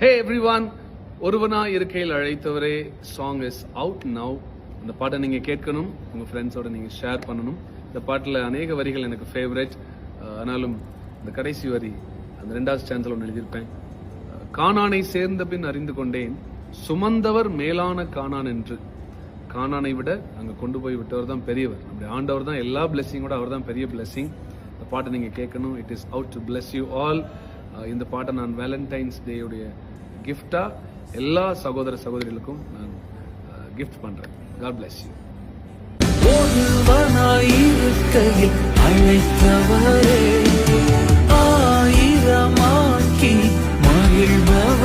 ஹே everyone, ஒருவனா இருக்கையில் அழைத்தவரே song is out now. இந்த பாட்டை நீங்க கேட்கணும், உங்க ஃப்ரெண்ட்ஸோட நீங்க ஷேர் பண்ணணும். இந்த பாட்டில் அநேக வரிகள் எனக்கு ஃபேவரட். ஆனாலும் இந்த கடைசி வரி அந்த 2வது ஸ்டான்ஸ்ல ஒன்று எழுதியிருப்பேன். கானானை சேர்ந்த பின் அறிந்து கொண்டேன், சுமந்தவர் மேலான கானான் என்று. கானானை விட அங்க கொண்டு போய் விட்டவர் தான் பெரியவர். நம்முடைய ஆண்டவர் தான் எல்லா பிளெஸிங்கோட, அவர் தான் பெரிய பிளெஸிங். இந்த பாட்டை நீங்க கேட்கணும். It is out to bless you all. இந்த பாட்டை நான் வேலண்டைன்ஸ் டேயுடைய கிஃப்டா எல்லா சகோதர சகோதரிகளுக்கும் நான் கிஃப்ட் பண்றேன். God bless you. ஒருவனாயிருக்கையில் அழைத்தவரே, ஆயிரமாக்கி மகிழ்பவர்.